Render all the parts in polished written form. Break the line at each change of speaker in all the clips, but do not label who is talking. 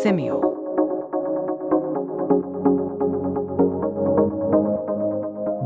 Simeo.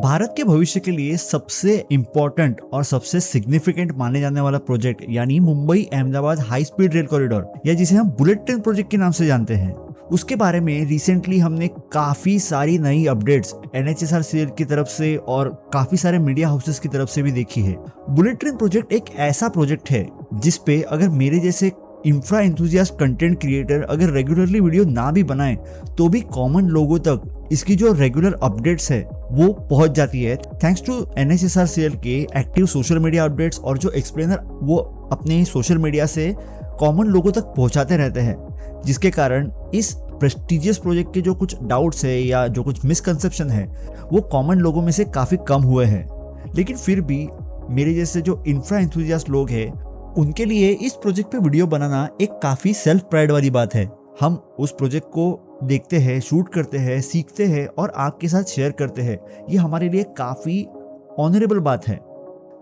Bharat के भविष्य के लिए सबसे इम्पोर्टेंट और सबसे सिग्निफिकेंट माने जाने वाला प्रोजेक्ट यानी Mumbai Ahmedabad high speed rail corridor या जिसे हम बुलेट ट्रेन प्रोजेक्ट के नाम से जानते हैं, उसके बारे में रिसेंटली हमने काफी सारी नई अपडेट्स NHSRCL की तरफ से और काफी सारे मीडिया हाउसेस की तरफ से भी देखी है। बुलेट ट्रेन प्रोजेक्ट एक ऐसा प्रोजेक्ट है जिसपे अगर मेरे जैसे इंफ्रा एंथुजियास्ट कंटेंट क्रिएटर अगर रेगुलरली वीडियो ना भी बनाए तो भी कॉमन लोगों तक इसकी जो रेगुलर अपडेट्स है वो पहुंच जाती है, थैंक्स टू NHSRCL के एक्टिव सोशल मीडिया अपडेट्स और जो एक्सप्लेनर वो अपने सोशल मीडिया से कॉमन लोगों तक पहुंचाते रहते हैं, जिसके कारण इस प्रेस्टिजियस प्रोजेक्ट के जो कुछ डाउट्स है या जो कुछ मिसकंसेप्शन है वो कॉमन लोगों में से काफ़ी कम हुए हैं। लेकिन फिर भी मेरे जैसे जो इंफ्रा एंथुजियास्ट लोग हैं उनके लिए इस प्रोजेक्ट पे वीडियो बनाना एक काफ़ी सेल्फ प्राइड वाली बात है। हम उस प्रोजेक्ट को देखते हैं, शूट करते हैं, सीखते हैं और आपके साथ शेयर करते हैं, ये हमारे लिए काफ़ी ऑनरेबल बात है।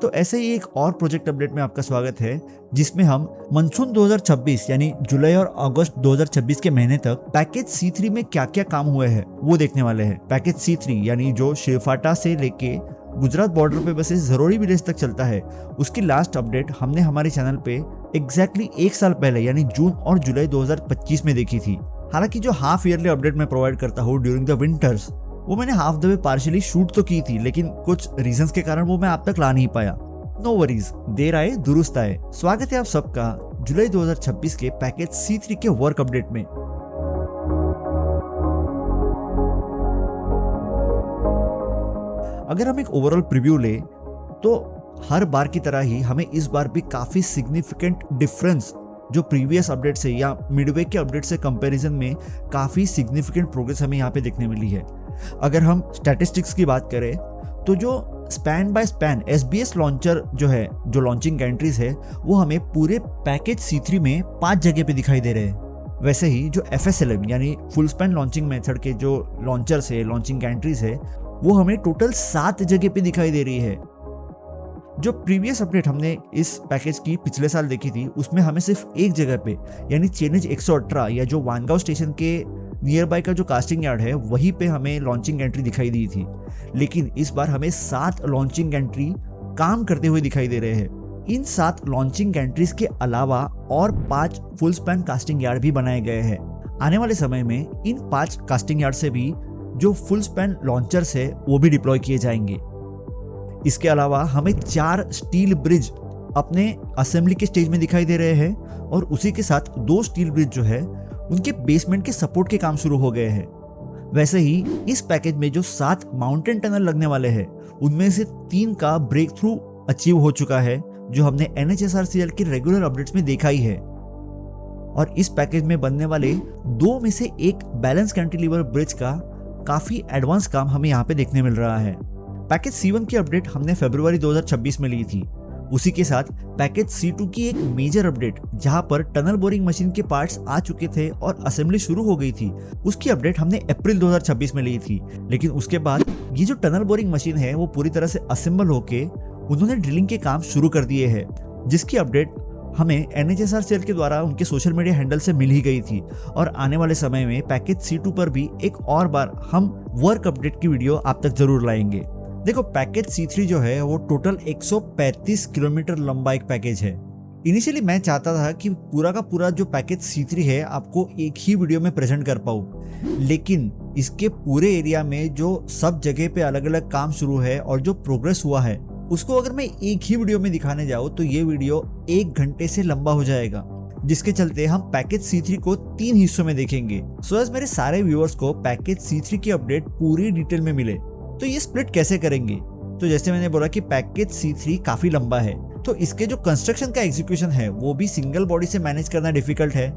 तो ऐसे ही एक और प्रोजेक्ट अपडेट में आपका स्वागत है जिसमें हम मानसून 2026 यानी जुलाई और अगस्त 2026 के महीने तक पैकेज C3 में क्या क्या काम हुए हैं वो देखने वाले हैं। पैकेज C3 यानी जो शेरफाटा से लेके गुजरात बॉर्डर पे बसे जरोड़ी विलेज तक चलता है, उसकी लास्ट अपडेट हमने हमारे चैनल पे एग्जैक्टली एक साल पहले यानी जून और जुलाई 2025 में देखी थी। हालांकि जो हाफ ईयरली अपडेट मैं प्रोवाइड करता हूँ ड्यूरिंग द विंटर्स वो मैंने half the way partially shoot तो की थी, लेकिन कुछ रीजंस के कारण वो मैं आप तक ला नहीं पाया। नो वरीज, देर आए दुरुस्त आए। स्वागत है आप सबका जुलाई 2026 के पैकेज C3 के वर्क अपडेट में। अगर हम एक ओवरऑल प्रीव्यू ले तो हर बार की तरह ही हमें इस बार भी काफी सिग्निफिकेंट डिफरेंस जो प्रीवियस अपडेट से या मिडवे के अपडेट से कंपैरिजन में काफी सिग्निफिकेंट प्रोग्रेस हमें यहाँ पे देखने मिली है। अगर हम स्टैटिस्टिक्स की बात करें तो जो span by span SBS launcher जो है, जो लॉन्चिंग एंट्रीज है, वो हमें पूरे पैकेज C3 में 5 जगह पे दिखाई दे रहे हैं। वैसे ही जो FSLM यानी फुल स्पैन लॉन्चिंग मेथड के जो लॉन्चर्स है, लॉन्चिंग एंट्रीज है, वो हमें टोटल 7 जगह पे दिखाई दे रही है। जो प्रीवियस अपडेट हमने इस पैकेज की पिछले साल देखी थी उसमें हमें सिर्फ एक जगह पे यानी चेनेज 118 या जो वानगांव स्टेशन के नियर बाय का जो कास्टिंग यार्ड है वहीं पे हमें लॉन्चिंग एंट्री दिखाई दी थी। लेकिन इस बार हमें 7 लॉन्चिंग एंट्री काम करते हुए दिखाई दे रहे हैं। इन 7 लॉन्चिंग एंट्रीज के अलावा और 5 फुल स्पैन कास्टिंग यार्ड भी बनाए गए हैं। आने वाले समय में इन 5 कास्टिंग यार्ड से भी जो फुल स्पैन लॉन्चर्स है वो भी डिप्लॉय किए जाएंगे। इसके अलावा हमें 4 स्टील ब्रिज अपने असेंबली के स्टेज में दिखाई दे रहे हैं और उसी के साथ 2 स्टील ब्रिज जो है उनके बेसमेंट के सपोर्ट के काम शुरू हो गए हैं। वैसे ही इस पैकेज में जो 7 माउंटेन टनल लगने वाले हैं उनमें से 3 का ब्रेक थ्रू अचीव हो चुका है, जो हमने NHSRCL के रेगुलर अपडेट्स में देखा ही है। और इस पैकेज में बनने वाले 2 में से एक बैलेंस कैंटिलीवर ब्रिज का काफी एडवांस काम हमें यहाँ पे देखने मिल रहा है। पैकेज C1 की अपडेट हमने फरवरी 2026 में ली थी। उसी के साथ पैकेज C2 की एक मेजर अपडेट जहां पर टनल बोरिंग मशीन के पार्ट्स आ चुके थे और असेंबली शुरू हो गई थी, उसकी अपडेट हमने अप्रैल 2026 में ली थी। लेकिन उसके बाद ये जो टनल बोरिंग मशीन है वो पूरी तरह से असेंबल होके उन्होंने ड्रिलिंग के काम शुरू कर दिए हैं, जिसकी अपडेट हमें NHSRCL के द्वारा उनके सोशल मीडिया हैंडल से मिल ही गई थी। और आने वाले समय में पैकेज C2 पर भी एक और बार हम वर्क अपडेट की वीडियो आप तक जरूर लाएंगे। देखो, पैकेज C3 जो है वो टोटल 135 किलोमीटर लंबा एक पैकेज है। इनिशियली मैं चाहता था कि पूरा का पूरा जो पैकेज C3 है आपको एक ही वीडियो में प्रेजेंट कर पाऊँ, लेकिन इसके पूरे एरिया में जो सब जगह पे अलग अलग काम शुरू है और जो प्रोग्रेस हुआ है उसको अगर मैं एक ही वीडियो में दिखाने जाऊँ तो ये वीडियो 1 घंटे से लंबा हो जाएगा, जिसके चलते हम पैकेज C3 को 3 हिस्सों में देखेंगे। सो एज मेरे सारे व्यूअर्स को पैकेज C3 की अपडेट पूरी डिटेल में मिले। तो ये स्प्लिट कैसे करेंगे? तो जैसे मैंने बोला कि पैकेज C3 काफी लंबा है, तो इसके जो कंस्ट्रक्शन का एग्जीक्यूशन है वो भी सिंगल बॉडी से मैनेज करना डिफिकल्ट है।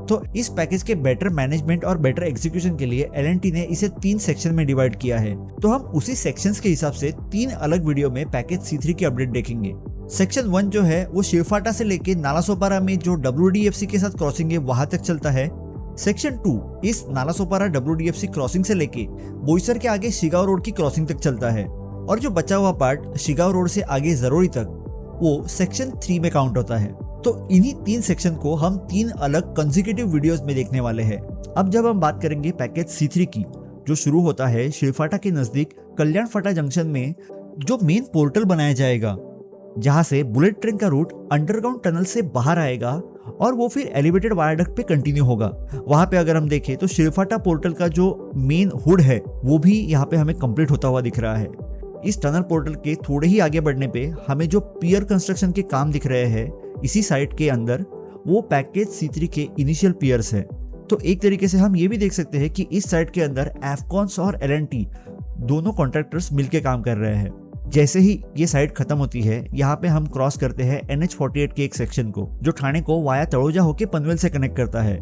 तो इस पैकेज के बेटर मैनेजमेंट और बेटर एग्जीक्यूशन के लिए L&T ने इसे 3 सेक्शन में डिवाइड किया है। तो हम उसी सेक्शंस के हिसाब से 3 अलग वीडियो में पैकेज C3 की अपडेट देखेंगे। सेक्शन 1 जो है वो शेरफाटा से लेके नालासोपारा में जो WDFC के साथ क्रॉसिंग है वहां तक चलता है। सेक्शन 2 इस नालासोपारा WDFC क्रॉसिंग से लेके बोईसर के आगे शिगांव रोड की क्रॉसिंग तक चलता है, और जो बचा हुआ पार्ट शिगांव रोड से आगे जरोड़ी तक वो सेक्शन 3 में काउंट होता है। तो इन्हीं 3 सेक्शन को हम 3 अलग कंसेक्यूटिव वीडियोस में देखने वाले हैं। अब जब हम बात करेंगे पैकेज C3 की, जो शुरू होता है शिरफाटा के नजदीक कल्याण फाटा जंक्शन में, जो मेन पोर्टल बनाया जाएगा, जहां से बुलेट ट्रेन का रूट अंडरग्राउंड टनल से बाहर आएगा और वो फिर एलिवेटेड वायरडक्ट पे कंटिन्यू होगा। वहां पे अगर हम देखें तो शिरफाटा पोर्टल का जो मेन हुड है वो भी यहाँ पे हमें कंप्लीट होता हुआ दिख रहा है। इस टनल पोर्टल के थोड़े ही आगे बढ़ने पे हमें जो पियर कंस्ट्रक्शन के काम दिख रहे हैं इसी साइट के अंदर, वो पैकेज C3 के इनिशियल पियर्स है। तो एक तरीके से हम ये भी देख सकते हैं कि इस साइट के अंदर एफकॉन्स और L&T दोनों कॉन्ट्रैक्टर्स मिलकर काम कर रहे हैं। जैसे ही ये साइट खत्म होती है, यहाँ पे हम क्रॉस करते हैं NH48 के एक सेक्शन को, जो ठाणे को वाया तड़ोजा होके पनवेल से कनेक्ट करता है।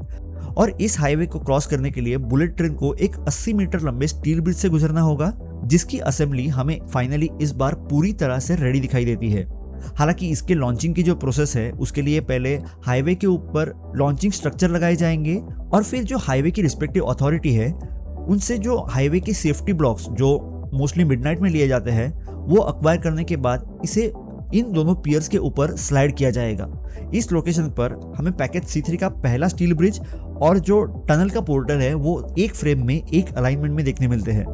और इस हाईवे को क्रॉस करने के लिए बुलेट ट्रेन को एक 80 मीटर लंबे स्टील ब्रिज से गुजरना होगा, जिसकी असेंबली हमें फाइनली इस बार पूरी तरह से रेडी दिखाई देती है। हालांकि इसके लॉन्चिंग की जो प्रोसेस है उसके लिए पहले हाईवे के ऊपर लॉन्चिंग स्ट्रक्चर लगाए जाएंगे और फिर जो हाईवे की रिस्पेक्टिव अथॉरिटी है उनसे जो हाईवे के सेफ्टी ब्लॉक्स जो मोस्टली मिडनाइट में लिए जाते हैं वो अक्वायर करने के बाद इसे इन दोनों पियर्स के ऊपर स्लाइड किया जाएगा। इस लोकेशन पर हमें पैकेज C3 का पहला स्टील ब्रिज और जो टनल का पोर्टल है वो एक फ्रेम में एक अलाइनमेंट में देखने मिलते हैं।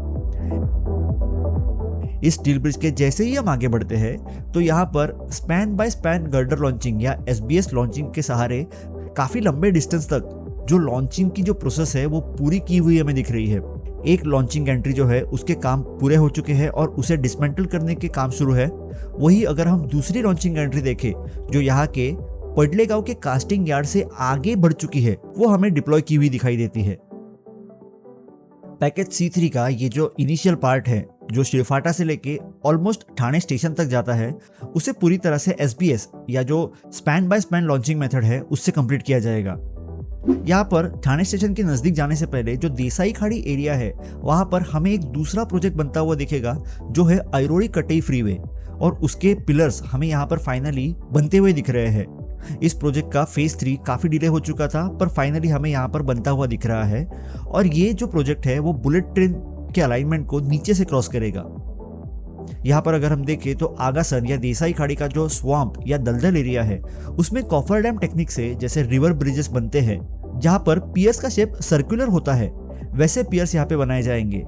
इस स्टील ब्रिज के जैसे ही हम आगे बढ़ते हैं तो यहाँ पर span by span girder launching या SBS लॉन्चिंग के सहारे काफी लंबे डिस्टेंस तक जो लॉन्चिंग की जो प्रोसेस है वो पूरी की हुई हमें दिख रही है। एक लॉन्चिंग एंट्री जो है उसके काम पूरे हो चुके हैं और उसे डिसमेंटल करने के काम शुरू है। वही अगर हम दूसरी लॉन्चिंग एंट्री देखें जो यहाँ के पडलेगांव के कास्टिंग यार्ड से आगे बढ़ चुकी है, वो हमें डिप्लॉय की हुई दिखाई देती है। पैकेज C3 का ये जो इनिशियल पार्ट है जो शिरफाटा से लेके ऑलमोस्ट ठाणे स्टेशन तक जाता है, उसे पूरी तरह से SBS या जो span by span launching method है उससे कंप्लीट किया जाएगा। यहाँ पर ठाणे स्टेशन के नजदीक जाने से पहले जो देसाई खाड़ी एरिया है वहां पर हमें एक दूसरा प्रोजेक्ट बनता हुआ दिखेगा जो है ऐरोली कटई फ्रीवे, और उसके पिलर्स हमें यहाँ पर फाइनली बनते हुए दिख रहे हैं। इस प्रोजेक्ट का फेज 3 काफी डिले हो चुका था पर फाइनली हमें यहाँ पर बनता हुआ दिख रहा है और ये जो प्रोजेक्ट है वो बुलेट ट्रेन के अलाइनमेंट को नीचे से क्रॉस करेगा। यहाँ पर अगर हम देखें तो आगासन या देसाई खाड़ी का जो स्वाम्प या दलदल एरिया है उसमें कॉफर डैम टेक्निक से जैसे रिवर ब्रिजेस बनते हैं, जहाँ पर पियर्स का शेप सर्कुलर होता है वैसे पियर्स यहाँ पे बनाए जाएंगे।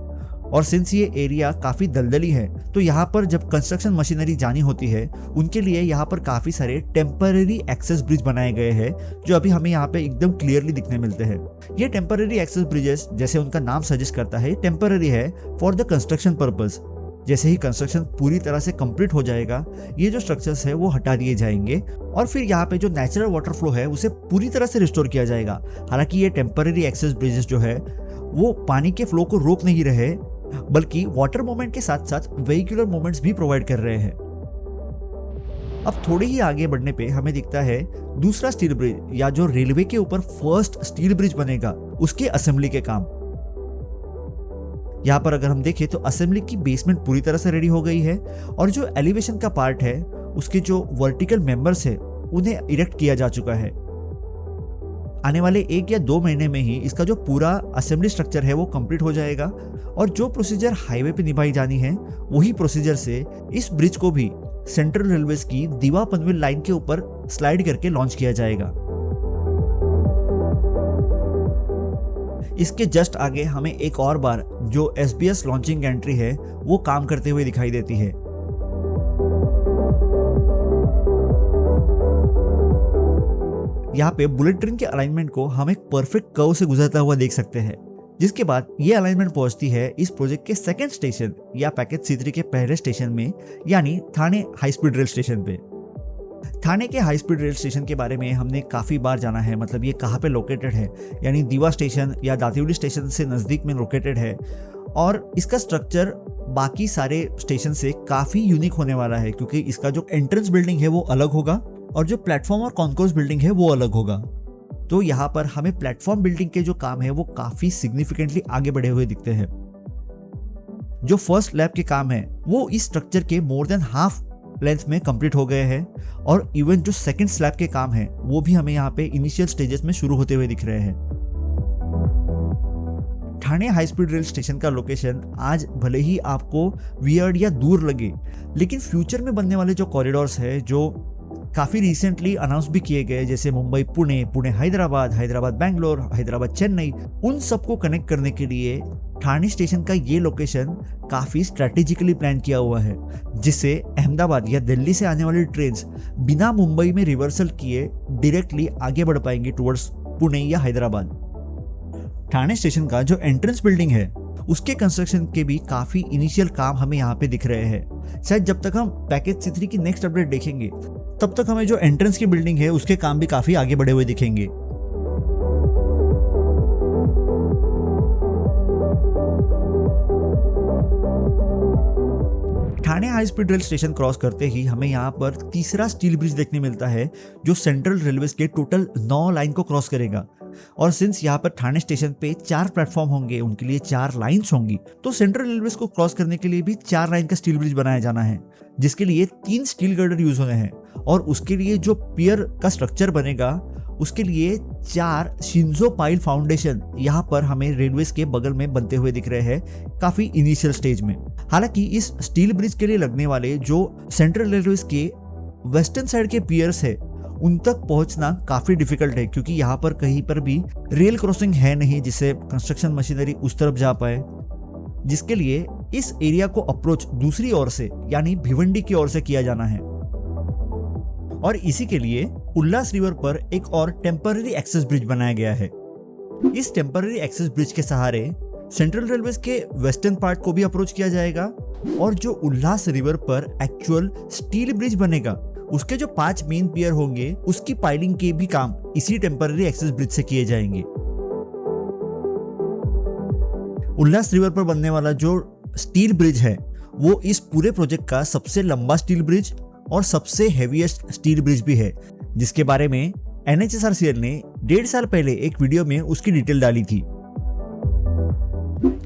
और सिंस ये एरिया काफी दलदली है तो यहाँ पर जब कंस्ट्रक्शन मशीनरी जानी होती है उनके लिए यहाँ पर काफी सारे टेम्पररी एक्सेस ब्रिज बनाए गए हैं जो अभी हमें यहाँ पे एकदम क्लियरली दिखने मिलते हैं। ये टेम्पररी एक्सेस ब्रिजेस जैसे उनका नाम सजेस्ट करता है टेम्पररी है फॉर द कंस्ट्रक्शन पर्पज। जैसे ही कंस्ट्रक्शन पूरी तरह से कंप्लीट हो जाएगा ये जो स्ट्रक्चर्स है वो हटा दिए जाएंगे और फिर यहाँ पे जो नेचुरल वाटर फ्लो है उसे पूरी तरह से रिस्टोर किया जाएगा। हालांकि ये टेम्पररी एक्सेस ब्रिजेस जो है वो पानी के फ्लो को रोक नहीं रहे बल्कि वाटर मूवमेंट के साथ साथ वेहिकुलर मूवमेंट्स भी प्रोवाइड कर रहे हैं। अब थोड़े ही आगे बढ़ने पे हमें दिखता है दूसरा स्टील ब्रिज या जो रेलवे के ऊपर फर्स्ट स्टील ब्रिज बनेगा उसके असेंबली के काम। यहाँ पर अगर हम देखें तो असेंबली की बेसमेंट पूरी तरह से रेडी हो गई है और जो एलिवेशन का पार्ट है उसके जो वर्टिकल मेंबर्स है उन्हें इरेक्ट किया जा चुका है। आने वाले 1 या 2 महीने में ही इसका जो पूरा असेंबली स्ट्रक्चर है वो कंप्लीट हो जाएगा और जो प्रोसीजर हाईवे पे निभाई जानी है वही प्रोसीजर से इस ब्रिज को भी सेंट्रल रेलवेज की दीवा पनवेल लाइन के ऊपर स्लाइड करके लॉन्च किया जाएगा। इसके जस्ट आगे हमें एक और बार जो SBS लॉन्चिंग एंट्री है वो काम करते हुए दिखाई देती है। यहाँ पे बुलेट ट्रेन के अलाइनमेंट को हम एक परफेक्ट कर्व से गुजरता हुआ देख सकते हैं, जिसके बाद ये अलाइनमेंट पहुंचती है इस प्रोजेक्ट के सेकंड स्टेशन या पैकेज C3 के पहले स्टेशन में, यानी Thane high speed rail station पे। ठाणे के हाई स्पीड रेल स्टेशन के बारे में हमने काफी बार जाना है, मतलब ये कहाँ पे लोकेटेड है, यानी दीवा स्टेशन या दातिवली स्टेशन से नजदीक में लोकेटेड है और इसका स्ट्रक्चर बाकी सारे स्टेशन से काफी यूनिक होने वाला है क्योंकि इसका जो एंट्रेंस बिल्डिंग है वो अलग होगा और जो प्लेटफॉर्म और कॉन्कोर्स बिल्डिंग है वो अलग होगा। तो यहाँ पर हमें प्लेटफॉर्म बिल्डिंग के जो काम है वो काफी सिग्निफिकेंटली आगे बढ़े हुए दिखते हैं। जो फर्स्ट लैब के काम है वो इस स्ट्रक्चर के मोर देन हाफ लेंथ में कंप्लीट हो गए हैं और इवन जो सेकंड स्लैब के काम है वो भी हमें यहाँ पे इनिशियल स्टेजेस में शुरू होते हुए दिख रहे हैं। Thane high speed rail station का लोकेशन आज भले ही आपको वियर्ड या दूर लगे, लेकिन फ्यूचर में बनने वाले जो कॉरिडोर्स है, जो काफ़ी रिसेंटली अनाउंस भी किए गए, जैसे मुंबई पुणे, पुणे हैदराबाद, हैदराबाद बेंगलोर, हैदराबाद चेन्नई। उन सबको कनेक्ट करने के लिए ठाणे स्टेशन का ये लोकेशन काफ़ी स्ट्रैटेजिकली प्लान किया हुआ है, जिससे अहमदाबाद या दिल्ली से आने वाली ट्रेन बिना मुंबई में रिवर्सल किए डायरेक्टली आगे बढ़ पाएंगी टुवर्ड्स पुणे या हैदराबाद। ठाणे स्टेशन का जो एंट्रेंस बिल्डिंग है उसके कंस्ट्रक्शन के भी काफ़ी इनिशियल काम हमें यहाँ पे दिख रहे हैं। शायद जब तक हम पैकेज C3 की नेक्स्ट अपडेट देखेंगे तब तक हमें जो एंट्रेंस की बिल्डिंग है उसके काम भी काफ़ी आगे बढ़े हुए दिखेंगे। Thane high speed rail station cross करते ही हमें यहाँ पर तीसरा स्टील ब्रिज देखने मिलता है, जो सेंट्रल रेलवे के टोटल 9 लाइन को क्रॉस करेगा। और सिंस यहाँ पर ठाणे स्टेशन पे 4 प्लेटफॉर्म होंगे, उनके लिए 4 लाइंस होंगी, तो सेंट्रल रेलवे को क्रॉस करने के लिए भी 4 लाइन का स्टील ब्रिज बनाया जाना है, जिसके लिए 3 स्टील गर्डर यूज होने हैं। और उसके लिए जो पियर का स्ट्रक्चर बनेगा उसके लिए 4 शिंजो पाइल फाउंडेशन यहाँ पर हमें रेलवे के बगल में बनते हुए दिख रहे हैं, काफी इनिशियल स्टेज में। हालांकि इस स्टील ब्रिज के लिए लगने वाले जो सेंट्रल रेलवे के वेस्टर्न साइड के पियर्स है उन तक पहुंचना काफी डिफिकल्ट है, क्योंकि यहाँ पर कहीं पर भी रेल क्रॉसिंग है नहीं जिससे कंस्ट्रक्शन मशीनरी उस तरफ जा पाए, जिसके लिए इस एरिया को अप्रोच दूसरी ओर से यानी भिवंडी की ओर से किया जाना है। और इसी के लिए उल्लास रिवर पर एक और टेम्पररी एक्सेस ब्रिज बनाया गया है। इस टेम्पररी एक्सेस ब्रिज के सहारे सेंट्रल रेलवे के वेस्टर्न पार्ट को भी अप्रोच किया जाएगा, और जो उल्लास रिवर पर एक्चुअल स्टील ब्रिज बनेगा उसके जो 5 मेन पियर होंगे उसकी पाइलिंग के भी काम इसी टेम्पररी एक्सेस ब्रिज से किए जाएंगे। उल्लास रिवर पर बनने वाला जो स्टील ब्रिज है वो इस पूरे प्रोजेक्ट का सबसे लंबा स्टील ब्रिज और सबसे हेवीएस्ट स्टील ब्रिज भी है, जिसके बारे में NHSRCL ने 1.5 साल पहले एक वीडियो में उसकी डिटेल डाली थी।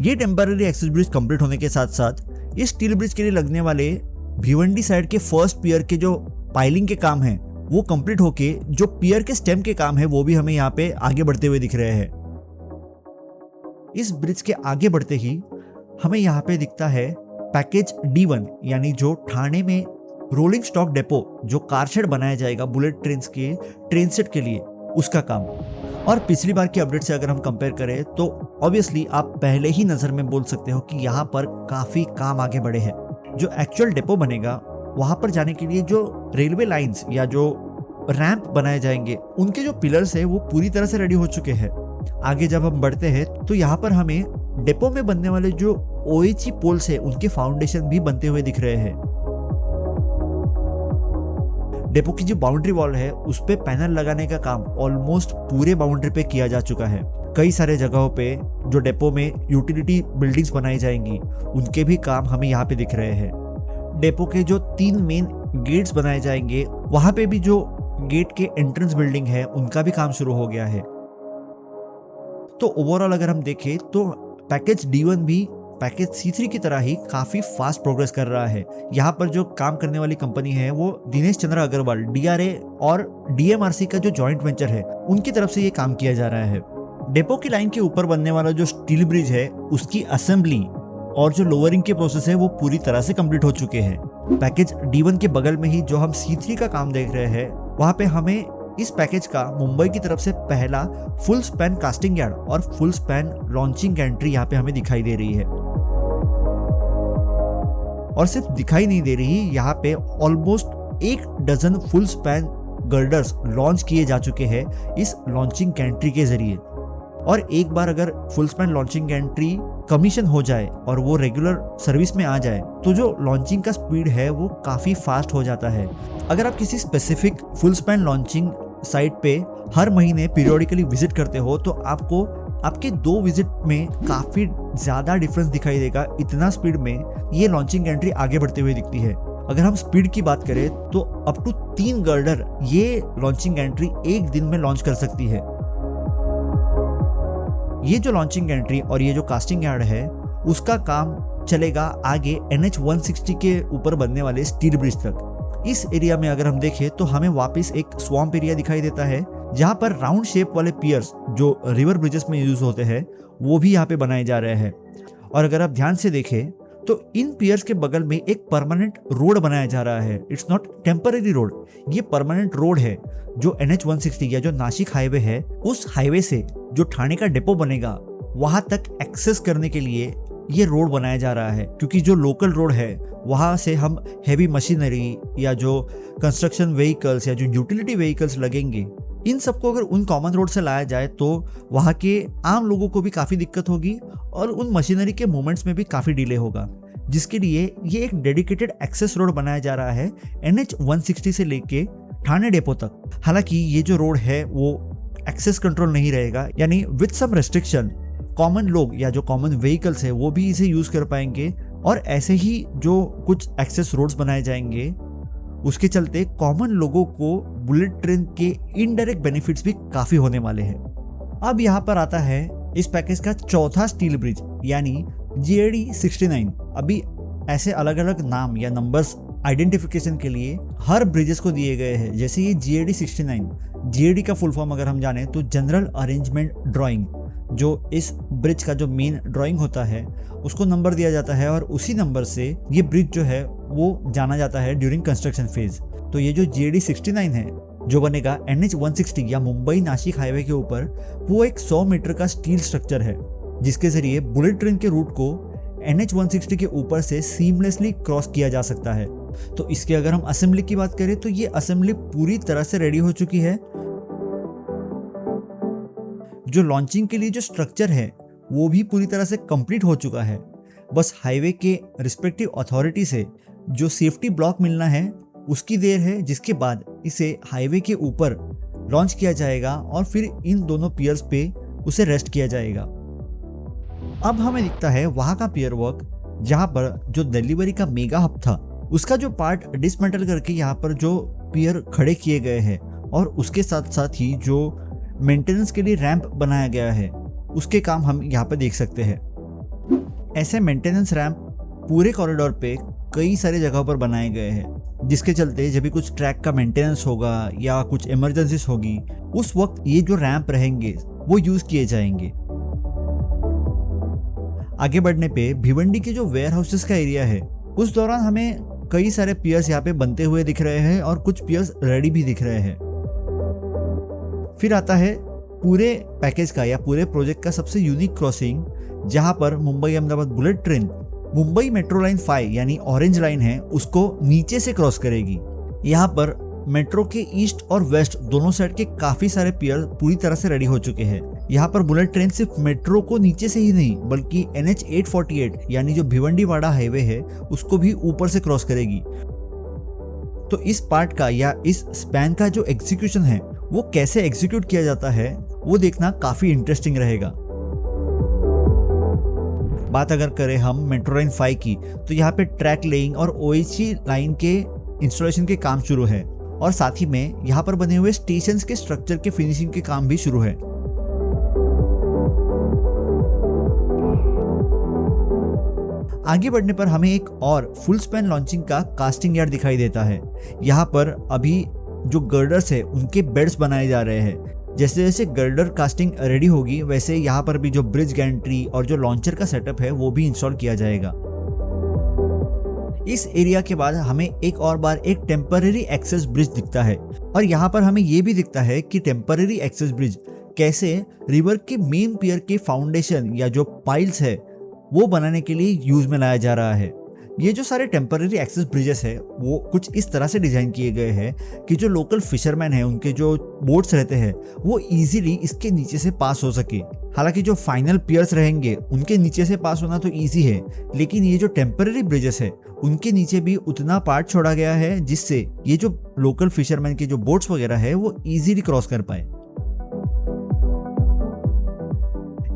ये टेम्पररी एक्सेस ब्रिज कंप्लीट होने के साथ साथ इस स्टील ब्रिज के लिए लगने वाले भिवंडी साइड के फर्स्ट पियर के जो पाइलिंग के काम है वो कंप्लीट होके जो पियर के स्टेम के काम है वो भी हमें यहाँ पे आगे बढ़ते हुए दिख रहे हैं। इस ब्रिज के आगे बढ़ते ही हमें यहाँ पे दिखता है पैकेज D1, यानी जो ठाणे में रोलिंग स्टॉक डेपो जो कार शेड बनाया जाएगा बुलेट ट्रेन के ट्रेन सेट के लिए, उसका काम। और पिछली बार की अपडेट से अगर हम कंपेयर करें तो ऑब्वियसली आप पहले ही नजर में बोल सकते हो कि यहाँ पर काफी काम आगे बढ़े हैं। जो एक्चुअल डेपो बनेगा वहां पर जाने के लिए जो रेलवे लाइंस या जो रैंप बनाए जाएंगे उनके जो पिलर्स है वो पूरी तरह से रेडी हो चुके हैं। आगे जब हम बढ़ते हैं तो यहाँ पर हमें डेपो में बनने वाले जो OHE पोल्स है उनके फाउंडेशन भी बनते हुए दिख रहे हैं। डेपो की जो बाउंड्री वॉल है उस पे पैनल लगाने का काम ऑलमोस्ट पूरे बाउंड्री पे किया जा चुका है। कई सारे जगहों पे जो डेपो में यूटिलिटी बिल्डिंग्स बनाई जाएंगी उनके भी काम हमें यहाँ पे दिख रहे हैं। डेपो के जो 3 मेन गेट्स बनाए जाएंगे वहां पे भी जो गेट के एंट्रेंस बिल्डिंग है उनका भी काम शुरू हो गया है। तो ओवरऑल अगर हम देखें तो पैकेज D1 भी पैकेज C3 की तरह ही काफी फास्ट प्रोग्रेस कर रहा है। यहाँ पर जो काम करने वाली कंपनी है वो दिनेश चंद्र अग्रवाल DRA और DMRC का जो जॉइंट वेंचर है उनकी तरफ से ये काम किया जा रहा है। डेपो की लाइन के ऊपर बनने वाला जो स्टील ब्रिज है उसकी असेंबली और जो लोअरिंग के प्रोसेस है वो पूरी तरह से कंप्लीट हो चुके हैं। पैकेज D1 के बगल में ही जो हम C3 का काम देख रहे हैं वहां पे हमें इस पैकेज का मुंबई की तरफ से पहला फुल स्पैन कास्टिंग यार्ड और फुल स्पैन लॉन्चिंग एंट्री यहाँ पे हमें दिखाई दे रही है। और सिर्फ दिखाई नहीं दे रही, यहाँ पे almost 1 dozen full span girders launch किए जा चुके हैं इस लॉन्चिंग एंट्री के जरिए। और एक बार अगर full span launching entry commission हो जाए और वो रेगुलर सर्विस में आ जाए तो जो लॉन्चिंग का स्पीड है वो काफ़ी फास्ट हो जाता है। अगर आप किसी specific full span launching site पे हर महीने पीरियोडिकली विजिट करते हो तो आपको आपके 2 विजिट में काफ़ी ज़्यादा डिफरेंस दिखाई देगा। इतना स्पीड में ये लॉन्चिंग एंट्री आगे बढ़ते हुए दिखती है। अगर हम स्पीड की बात करें तो अप टू 3 गर्डर ये लॉन्चिंग एंट्री एक दिन में लॉन्च कर सकती है। ये जो लॉन्चिंग एंट्री और ये जो कास्टिंग यार्ड है उसका काम चलेगा आगे NH160 के ऊपर बनने वाले स्टील ब्रिज तक। इस एरिया में अगर हम देखें तो हमें वापस एक स्वैम्प एरिया दिखाई देता है जहां पर राउंड शेप वाले पियर्स जो रिवर ब्रिजेस में यूज होते हैं वो भी यहाँ पे बनाए जा रहे हैं। और अगर आप ध्यान से देखें तो इन पियर्स के बगल में एक परमानेंट रोड बनाया जा रहा है। इट्स नॉट टेम्पररी रोड, ये परमानेंट रोड है जो NH-160 या जो नासिक हाईवे है, उस हाईवे से जो ठाणे का डिपो बनेगा वहां तक एक्सेस करने के लिए ये रोड बनाया जा रहा है। क्योंकि जो लोकल रोड है वहां से हम हैवी मशीनरी या जो कंस्ट्रक्शन व्हीकल्स या जो यूटिलिटी व्हीकल्स लगेंगे, इन सबको अगर उन कॉमन रोड से लाया जाए तो वहाँ के आम लोगों को भी काफ़ी दिक्कत होगी और उन मशीनरी के मूवमेंट्स में भी काफ़ी डिले होगा, जिसके लिए ये एक डेडिकेटेड एक्सेस रोड बनाया जा रहा है NH-160 से लेके ठाणे डेपो तक। हालांकि ये जो रोड है वो एक्सेस कंट्रोल नहीं रहेगा, यानी विद सम रेस्ट्रिक्शन कॉमन लोग या जो कॉमन व्हीकल्स है वो भी इसे यूज कर पाएंगे, और ऐसे ही जो कुछ एक्सेस रोड्स बनाए जाएंगे उसके चलते कॉमन लोगों को बुलेट ट्रेन के इनडायरेक्ट बेनिफिट्स भी काफी होने वाले हैं। अब यहाँ पर आता है इस पैकेज का चौथा स्टील ब्रिज यानी GAD-69। अभी ऐसे अलग अलग नाम या नंबर्स आइडेंटिफिकेशन के लिए हर ब्रिजेस को दिए गए हैं। जैसे ये GAD-69, GAD का फुल फॉर्म अगर हम जाने तो जनरल अरेंजमेंट ड्राइंग, जो इस ब्रिज का जो मेन ड्राइंग होता है उसको नंबर दिया जाता है और उसी नंबर से ये ब्रिज जो है वो जाना जाता है ड्यूरिंग कंस्ट्रक्शन फेज। तो ये जो GAD-69 है जो बनेगा NH-160 या मुंबई नासिक हाईवे के ऊपर, वो एक 100 मीटर का स्टील स्ट्रक्चर है जिसके जरिए बुलेट ट्रेन के रूट को NH-160 के ऊपर से सीमलेसली क्रॉस किया जा सकता है। तो इसके अगर हम असेंबली की बात करें तो ये असेंबली पूरी तरह से रेडी हो चुकी है। जो लॉन्चिंग के लिए जो स्ट्रक्चर है वो भी पूरी तरह से कंप्लीट हो चुका है। बस हाईवे के रिस्पेक्टिव अथॉरिटी से जो सेफ्टी ब्लॉक मिलना है उसकी देर है, जिसके बाद इसे हाईवे के ऊपर लॉन्च किया जाएगा और फिर इन दोनों पियर्स पे उसे रेस्ट किया जाएगा। अब हमें दिखता है वहाँ का पियर वर्क, जहाँ पर जो डिलीवरी का मेगा हब था उसका जो पार्ट डिसमेंटल करके यहाँ पर जो पियर खड़े किए गए हैं, और उसके साथ साथ ही जो मेंटेनेंस के लिए रैंप बनाया गया है उसके काम हम यहाँ पे देख सकते हैं। ऐसे मेंटेनेंस रैंप पूरे कॉरिडोर पे कई सारे जगहों पर बनाए गए हैं, जिसके चलते जब भी कुछ ट्रैक का मेंटेनेंस होगा या कुछ इमरजेंसीज होगी उस वक्त ये जो रैंप रहेंगे वो यूज किए जाएंगे। आगे बढ़ने पे भिवंडी के जो वेयर हाउसेस का एरिया है उस दौरान हमें कई सारे पियर्स यहाँ पे बनते हुए दिख रहे हैं और कुछ पियर्स रेडी भी दिख रहे हैं। फिर आता है पूरे पैकेज का या पूरे प्रोजेक्ट का सबसे यूनिक क्रॉसिंग, जहां पर Mumbai Ahmedabad bullet train Mumbai metro line 5 यानी ऑरेंज लाइन है उसको नीचे से क्रॉस करेगी। यहाँ पर मेट्रो के ईस्ट और वेस्ट दोनों साइड के काफी सारे पियर पूरी तरह से रेडी हो चुके हैं। यहाँ पर बुलेट ट्रेन सिर्फ मेट्रो को नीचे से ही नहीं बल्कि NH-848 यानी जो भिवंडी वाड़ा हाईवे है उसको भी ऊपर से क्रॉस करेगी। तो इस पार्ट का या इस स्पैन का जो एग्जीक्यूशन है वो कैसे एग्जीक्यूट किया जाता है वो देखना काफी इंटरेस्टिंग रहेगा। बात अगर करें हम मेट्रो लाइन 5 की तो यहाँ पे ट्रैक लेइंग और OHC लाइन के इंस्टॉलेशन के काम शुरू है, और साथ ही में यहाँ पर बने हुए स्टेशंस के स्ट्रक्चर के फिनिशिंग के काम भी शुरू है। आगे बढ़ने पर हमें एक और फुल स्पैन लॉन्चिंग का कास्टिंग यार्ड दिखाई देता है। यहाँ पर अभी जो गर्डर्स है उनके बेड्स बनाए जा रहे हैं। जैसे जैसे गर्डर कास्टिंग रेडी होगी वैसे यहाँ पर भी जो ब्रिज गैंट्री और जो लॉन्चर का सेटअप है वो भी इंस्टॉल किया जाएगा। इस एरिया के बाद हमें एक और बार एक टेम्पररी एक्सेस ब्रिज दिखता है, और यहाँ पर हमें ये भी दिखता है कि टेम्पररी एक्सेस ब्रिज कैसे रिवर के मेन पियर के फाउंडेशन या जो पाइल्स है वो बनाने के लिए यूज में लाया जा रहा है। ये जो सारे टेम्पररी एक्सेस ब्रिजेस है वो कुछ इस तरह से डिजाइन किए गए हैं कि जो लोकल फिशरमैन है उनके जो बोट्स रहते हैं वो इजीली इसके नीचे से पास हो सके। हालांकि जो फाइनल पियर्स रहेंगे उनके नीचे से पास होना तो इजी है, लेकिन ये जो टेम्पररी ब्रिजेस है उनके नीचे भी उतना पार्ट छोड़ा गया है जिससे ये जो लोकल फिशरमैन के जो बोट्स वगैरह है वो इजीली क्रॉस कर पाए।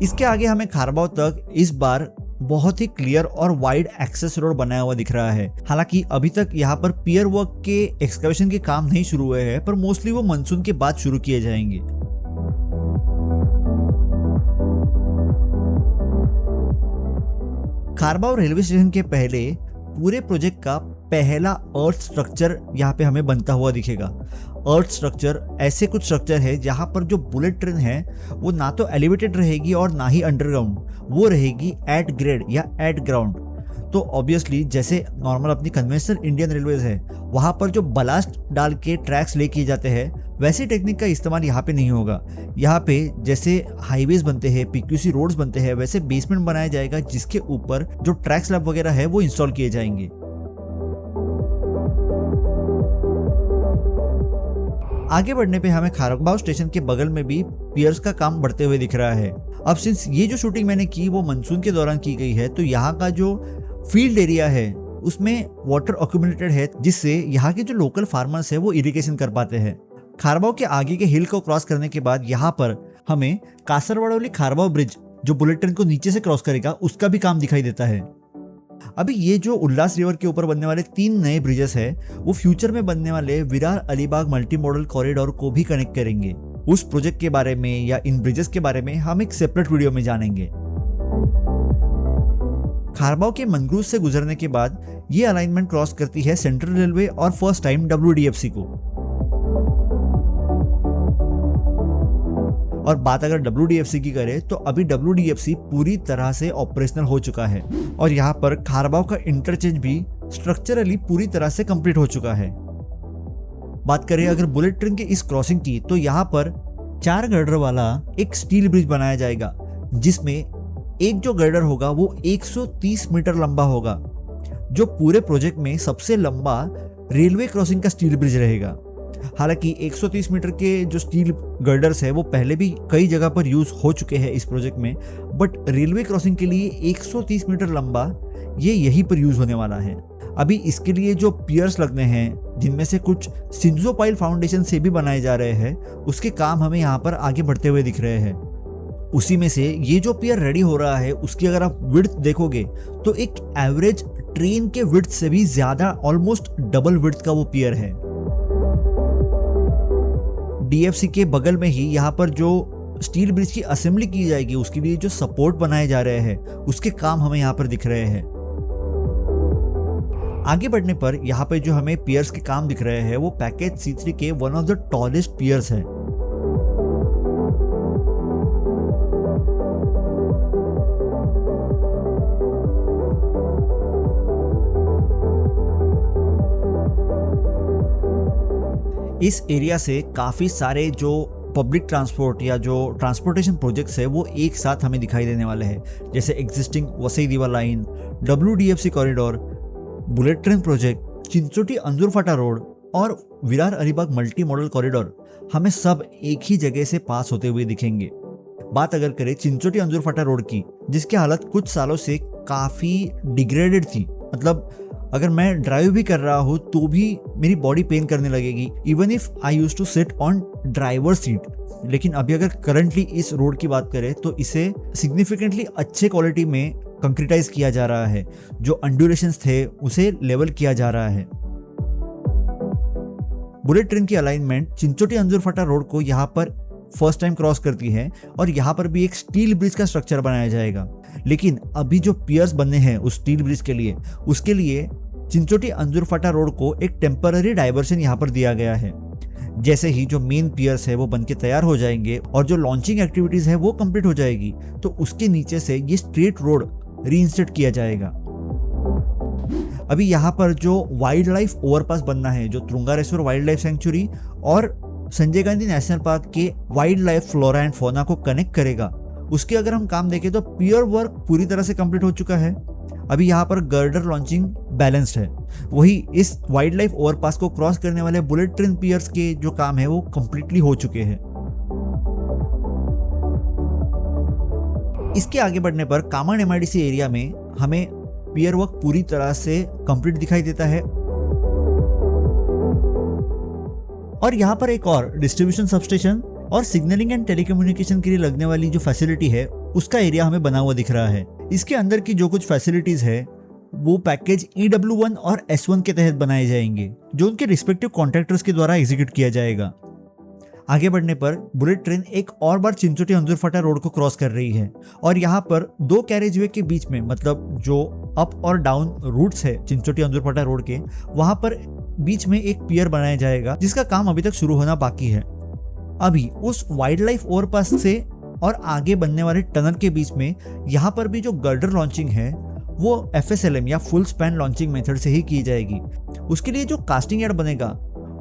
इसके आगे हमें खारबाव तक इस बार बहुत ही क्लियर और वाइड एक्सेस रोड बनाया हुआ दिख रहा है। हालांकि अभी तक यहाँ पर पियर वर्क के एक्सकवेशन के काम नहीं शुरू हुए हैं, पर मोस्टली वो मानसून के बाद शुरू किए जाएंगे। खारबाव रेलवे स्टेशन के पहले पूरे प्रोजेक्ट का पहला अर्थ स्ट्रक्चर यहाँ पे हमें बनता हुआ दिखेगा। अर्थ स्ट्रक्चर ऐसे कुछ स्ट्रक्चर है जहाँ पर जो बुलेट ट्रेन है वो ना तो एलिवेटेड रहेगी और ना ही अंडरग्राउंड, वो रहेगी एट ग्रेड या एट ग्राउंड। तो ऑब्वियसली जैसे नॉर्मल अपनी कन्वेंशनल इंडियन रेलवेज है वहाँ पर जो बलास्ट डाल के ट्रैक्स ले किए जाते हैं, वैसी टेक्निक का इस्तेमाल यहाँ पे नहीं होगा। यहाँ पे जैसे हाईवेज बनते हैं, पीक्यूसी रोड्स बनते हैं, वैसे बेसमेंट बनाया जाएगा जिसके ऊपर जो ट्रैक स्लैब वगैरह है वो इंस्टॉल किए जाएंगे। आगे बढ़ने पे हमें खारबाव स्टेशन के बगल में भी पियर्स का काम बढ़ते हुए दिख रहा है। अब सिंस ये जो शूटिंग मैंने की वो मानसून के दौरान की गई है, तो यहाँ का जो फील्ड एरिया है उसमें वाटर अक्यूमुलेटेड है, जिससे यहाँ के जो लोकल फार्मर्स है वो इरिगेशन कर पाते हैं। खारबाव के आगे के हिल को क्रॉस करने के बाद यहाँ पर हमें कासरवाड़ोली खारबाव ब्रिज जो बुलेट ट्रेन को नीचे से क्रॉस करेगा उसका भी काम दिखाई देता है। अभी ये जो उल्लास रिवर के ऊपर बनने वाले 3 नए ब्रिजेस है वो फ्यूचर में बनने वाले Virar Alibag multi modal corridor को भी कनेक्ट करेंगे। उस प्रोजेक्ट के बारे में या इन ब्रिजेस के बारे में हम एक सेपरेट वीडियो में जानेंगे। खारबाव के मनग्रूव से गुजरने के बाद ये अलाइनमेंट क्रॉस करती है सेंट्रल रेलवे और फर्स्ट टाइम WDFC को। और बात अगर WDFC की करें तो अभी WDFC पूरी तरह से ऑपरेशनल हो चुका है और यहाँ पर खारबाव का इंटरचेंज भी स्ट्रक्चरली पूरी तरह से कंप्लीट हो चुका है। बात करें अगर बुलेट ट्रेन के इस क्रॉसिंग की, तो यहाँ पर 4 गर्डर वाला एक स्टील ब्रिज बनाया जाएगा, जिसमें एक जो गर्डर होगा वो 130 मीटर लंबा होगा, जो पूरे प्रोजेक्ट में सबसे लंबा रेलवे क्रॉसिंग का स्टील ब्रिज रहेगा। हालांकि 130 मीटर के जो स्टील गर्डर्स है वो पहले भी कई जगह पर यूज हो चुके हैं इस प्रोजेक्ट में, बट रेलवे क्रॉसिंग के लिए 130 मीटर लंबा ये यहीं पर यूज होने वाला है। अभी इसके लिए जो पियर्स लगने हैं, जिनमें से कुछ सिंजो पाइल फाउंडेशन से भी बनाए जा रहे हैं, उसके काम हमें यहाँ पर आगे बढ़ते हुए दिख रहे हैं। उसी में से ये जो पियर रेडी हो रहा है उसकी अगर आप विड्थ देखोगे तो एक एवरेज ट्रेन के विड्थ से भी ज्यादा, ऑलमोस्ट डबल विड्थ का वो पियर है। DFC के बगल में ही यहाँ पर जो स्टील ब्रिज की असेंबली की जाएगी उसके लिए जो सपोर्ट बनाए जा रहे हैं उसके काम हमें यहाँ पर दिख रहे हैं। आगे बढ़ने पर यहाँ पे जो हमें पियर्स के काम दिख रहे हैं वो पैकेज C3 के one of the tallest piers है। इस एरिया से काफी सारे जो पब्लिक ट्रांसपोर्ट या जो ट्रांसपोर्टेशन प्रोजेक्ट्स है वो एक साथ हमें दिखाई देने वाले हैं, जैसे existing Vasai Diva line, WDFC corridor, bullet train project, Chinchoti Anjurphata road और Virar Alibag multi modal corridor हमें सब एक ही जगह से पास होते हुए दिखेंगे। बात अगर करें चिंचोटी अंजुरफाटा रोड की, जिसकी हालत कुछ सालों से काफी डिग्रेडेड थी, मतलब अगर मैं ड्राइव भी कर रहा हूँ तो भी मेरी बॉडी पेन करने लगेगी, even if I use to sit on driver seat. लेकिन अभी अगर करंटली इस रोड की बात करें तो इसे सिग्निफिकेंटली अच्छे क्वालिटी में कंक्रीटाइज किया जा रहा है, जो अंडुलेशंस थे उसे लेवल किया जा रहा है। बुलेट ट्रेन की अलाइनमेंट चिंचोटी अंजुरफाटा रोड को यहाँ पर फर्स्ट टाइम क्रॉस करती है और यहाँ पर भी एक स्टील ब्रिज का स्ट्रक्चर बनाया जाएगा। लेकिन अभी जो पियर्स बनने हैं उस स्टील ब्रिज के लिए, उसके लिए चिंचोटी अंजुरफाटा रोड को एक टेम्पररी डाइवर्शन यहाँ पर दिया गया है। जैसे ही जो मेन पियर्स है वो बनके तैयार हो जाएंगे और जो लॉन्चिंग एक्टिविटीज है वो कंप्लीट हो जाएगी, तो उसके नीचे से ये स्ट्रेट रोड रीइंस्टेट किया जाएगा। अभी यहाँ पर जो वाइल्ड लाइफ ओवरपास बनना है, जो तुंगारेश्वर वाइल्ड लाइफ सेंचुरी और संजय गांधी नेशनल पार्क के wild life flora and fauna को कनेक्ट करेगा, उसके अगर हम काम देखें तो पियर वर्क पूरी तरह से कंप्लीट हो चुका है। अभी यहाँ पर गर्डर लॉन्चिंग बैलेंस्ड है। वही इस वाइल्ड लाइफ ओवरपास को क्रॉस करने वाले बुलेट ट्रेन पियर्स के जो काम है वो कंप्लीटली हो चुके हैं। इसके आगे बढ़ने पर कामन MIDC एरिया में हमें पियर वर्क पूरी तरह से कंप्लीट दिखाई देता है और यहाँ पर एक और डिस्ट्रीब्यूशन सबस्टेशन और सिग्नलिंग एंड टेलीकम्युनिकेशन के लिए लगने वाली जो फैसिलिटी है उसका एरिया हमें बना हुआ दिख रहा है। इसके अंदर की जो कुछ फैसिलिटीज है वो पैकेज EW1 और S1 के तहत बनाए जाएंगे, जो उनके रिस्पेक्टिव कॉन्ट्रैक्टर्स के द्वारा एग्जीक्यूट किया जाएगा। आगे बढ़ने पर बुलेट ट्रेन एक और बार चिंचोटी अंजुरफाटा रोड को क्रॉस कर रही है और यहाँ पर 2 कैरेजवे के बीच में, मतलब जो अप और डाउन रूट्स है चिंचोटी अंजुरफाटा रोड के, वहां पर बीच में एक पियर बनाया जाएगा जिसका काम अभी तक शुरू होना बाकी है। अभी उस वाइल्ड लाइफ ओवरपास से और आगे बनने वाले टनल के बीच में यहाँ पर भी जो गर्डर लॉन्चिंग है वो FSLM या फुल स्पैन लॉन्चिंग मेथड से ही की जाएगी। उसके लिए जो कास्टिंग यार्ड बनेगा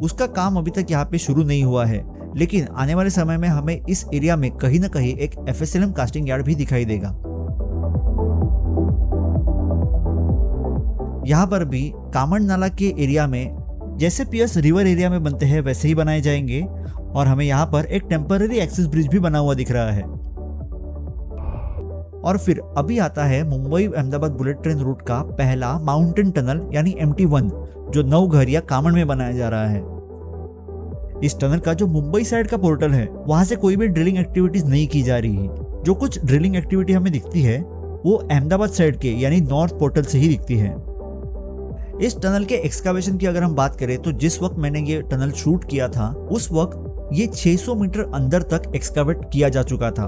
उसका काम अभी तक यहाँ पे शुरू नहीं हुआ है, लेकिन आने वाले समय में हमें इस एरिया में कहीं ना कहीं एक FSLM कास्टिंग यार्ड भी दिखाई देगा। यहाँ पर भी कामन नाला के एरिया में जैसे पियर्स रिवर एरिया में बनते हैं वैसे ही बनाए जाएंगे, और हमें यहाँ पर एक टेम्पररी एक्सेस ब्रिज भी बना हुआ दिख रहा है। और फिर अभी आता है Mumbai Ahmedabad bullet train route का पहला माउंटेन टनल यानी MT1, जो नवघर या कामन में बनाया जा रहा है। इस टनल का जो मुंबई साइड का पोर्टल है वहां से कोई भी ड्रिलिंग एक्टिविटीज नहीं की जा रही है। जो कुछ ड्रिलिंग एक्टिविटी हमें दिखती है वो अहमदाबाद साइड के यानी नॉर्थ पोर्टल से ही दिखती है। इस टनल के एक्सकावेशन की अगर हम बात करें तो जिस वक्त मैंने ये टनल शूट किया था उस वक्त ये 600 मीटर अंदर तक एक्सकावेट किया जा चुका था।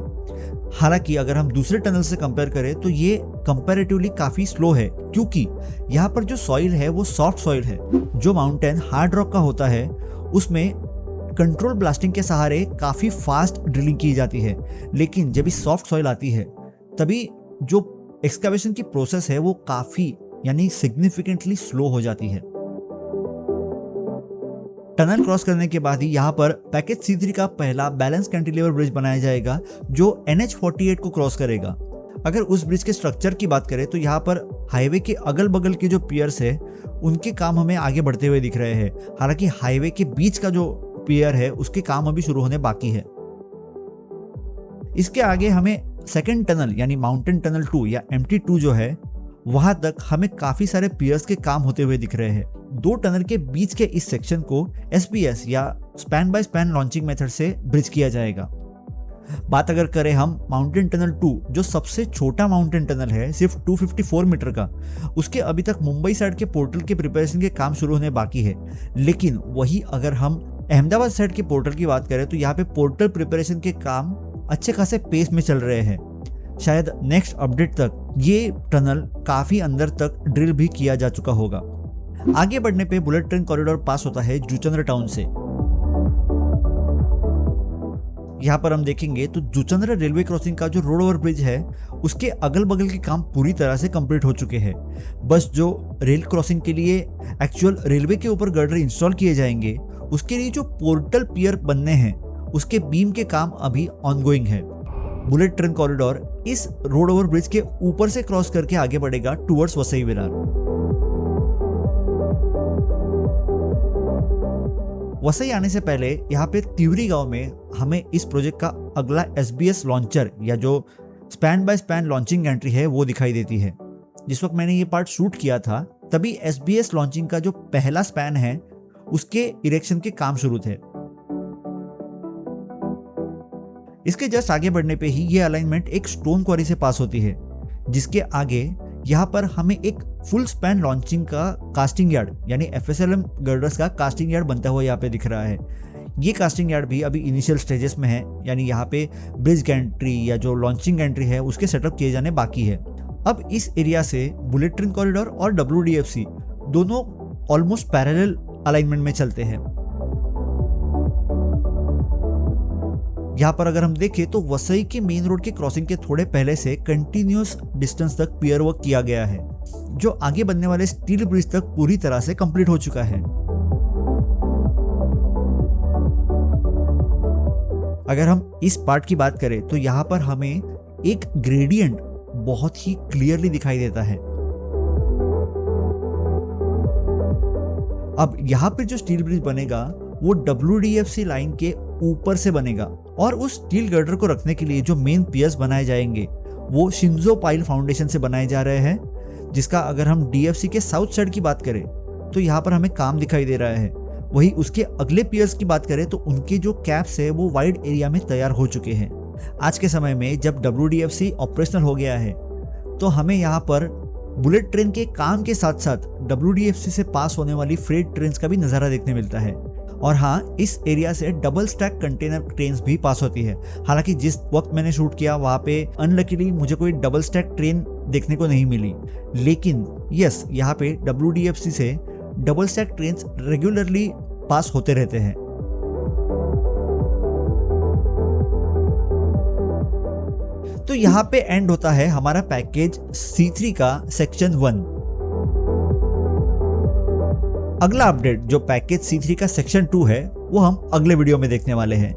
हालांकि अगर हम दूसरे टनल से कंपेयर करें तो ये कंपैरेटिवली काफी स्लो है, क्योंकि यहाँ पर जो सॉइल है वो सॉफ्ट सॉइल है। जो माउंटेन हार्ड रॉक का होता है उसमें कंट्रोल ब्लास्टिंग के सहारे काफी फास्ट ड्रिलिंग की जाती है, लेकिन जब इस सॉफ्ट सॉइल आती है तभी जो एक्सकावेशन की प्रोसेस है वो काफी यानी सिग्निफिकेंटली स्लो हो जाती है। टनल क्रॉस करने के बाद ही यहाँ पर पैकेज C3 का पहला बैलेंस कैंटिलीवर ब्रिज बनाया जाएगा जो NH48 को क्रॉस करेगा। अगर उस ब्रिज के स्ट्रक्चर की बात करें तो यहाँ पर हाईवे के अगल बगल के जो पियर्स है उनके काम हमें आगे बढ़ते हुए दिख रहे हैं। हालांकि हाईवे के बीच का जो पियर है उसके काम अभी शुरू होने बाकी है। इसके आगे हमें सेकेंड टनल यानी माउंटेन टनल 2 या MT2 जो है वहां तक हमें काफी सारे पियर्स के काम होते हुए दिख रहे हैं। दो टनल के बीच के इस सेक्शन को SBS या span by span launching method से ब्रिज किया जाएगा। बात अगर करें हम माउंटेन टनल 2 जो सबसे छोटा माउंटेन टनल है सिर्फ 254 मीटर का, उसके अभी तक मुंबई साइड के पोर्टल के प्रिपरेशन के काम शुरू होने बाकी है। लेकिन वही अगर हम अहमदाबाद साइड के पोर्टल की बात करें तो यहाँ पे पोर्टल प्रिपरेशन के काम अच्छे खासे पेस में चल रहे हैं। शायद नेक्स्ट अपडेट तक ये टनल काफी अंदर तक ड्रिल भी किया जा चुका होगा। आगे बढ़ने पे बुलेट ट्रेन कॉरिडोर पास होता है जुचंद्र टाउन से। यहाँ पर हम देखेंगे तो जुचंद्र रेलवे क्रॉसिंग का जो रोड ओवर ब्रिज है उसके अगल बगल के काम पूरी तरह से कंप्लीट हो चुके हैं। बस जो रेल क्रॉसिंग के लिए एक्चुअल रेलवे के ऊपर गर्डर इंस्टॉल किए जाएंगे उसके लिए जो पोर्टल पियर बनने हैं उसके बीम के काम अभी ऑनगोइंग है। बुलेट ट्रेन कॉरिडोर इस रोड ओवर ब्रिज के ऊपर से क्रॉस करके आगे बढ़ेगा टुवर्ड्स वसई विरार। वसई आने से पहले यहाँ पे तिवरी गांव में हमें इस प्रोजेक्ट का अगला SBS लॉन्चर या जो span by span launching entry है वो दिखाई देती है। जिस वक्त मैंने ये पार्ट शूट किया था तभी SBS लॉन्चिंग का जो पहला स्पैन है उसके इरेक्शन के काम शुरू थे। इसके जस्ट आगे बढ़ने पे ही ये अलाइनमेंट एक स्टोन क्वारी से पास होती है, जिसके आगे यहाँ पर हमें एक फुल स्पैन लॉन्चिंग का कास्टिंग यार्ड यानी FSLM गर्डर्स का कास्टिंग यार्ड बनता हुआ यहाँ पे दिख रहा है। ये कास्टिंग यार्ड भी अभी इनिशियल स्टेजेस में है, यानी यहाँ पे ब्रिज एंट्री या जो लॉन्चिंग एंट्री है उसके सेटअप किए जाने बाकी है। अब इस एरिया से बुलेट ट्रेन कॉरिडोर और WDFC दोनों ऑलमोस्ट पैरेलल अलाइनमेंट में चलते हैं। यहाँ पर अगर हम देखें तो वसई के मेन रोड के क्रॉसिंग के थोड़े पहले से कंटिन्यूअस डिस्टेंस तक पियर वर्क किया गया है, जो आगे बनने वाले स्टील ब्रिज तक पूरी तरह से कंप्लीट हो चुका है। अगर हम इस पार्ट की बात करें तो यहाँ पर हमें एक ग्रेडियंट बहुत ही क्लियरली दिखाई देता है। अब यहाँ पे जो स्टील ब्रिज बनेगा वो WDFC लाइन के ऊपर से बनेगा और उस स्टील गर्डर को रखने के लिए जो मेन पियर्स बनाए जाएंगे वो शिंजो पाइल फाउंडेशन से बनाए जा रहे हैं, जिसका अगर हम DFC के साउथ साइड की बात करें तो यहाँ पर हमें काम दिखाई दे रहा है। वही उसके अगले पियर्स की बात करें तो उनके जो कैप्स है वो वाइड एरिया में तैयार हो चुके हैं। आज के समय में जब WDFC ऑपरेशनल हो गया है तो हमें यहाँ पर बुलेट ट्रेन के काम के साथ साथ WDFC से पास होने वाली फ्रेट ट्रेन का भी नज़ारा देखने मिलता है। और हाँ, इस एरिया से डबल स्टैक कंटेनर ट्रेन भी पास होती है। हालांकि जिस वक्त मैंने शूट किया वहाँ पे अनलकीली मुझे कोई डबल स्टैक ट्रेन देखने को नहीं मिली, लेकिन यस, यहाँ पे WDFC से डबल स्टैक ट्रेन रेगुलरली पास होते रहते हैं। तो तो यहाँ पे एंड होता है हमारा पैकेज C3 का सेक्शन 1। अगला अपडेट जो पैकेज C3 का सेक्शन 2 है वो हम अगले वीडियो में देखने वाले हैं।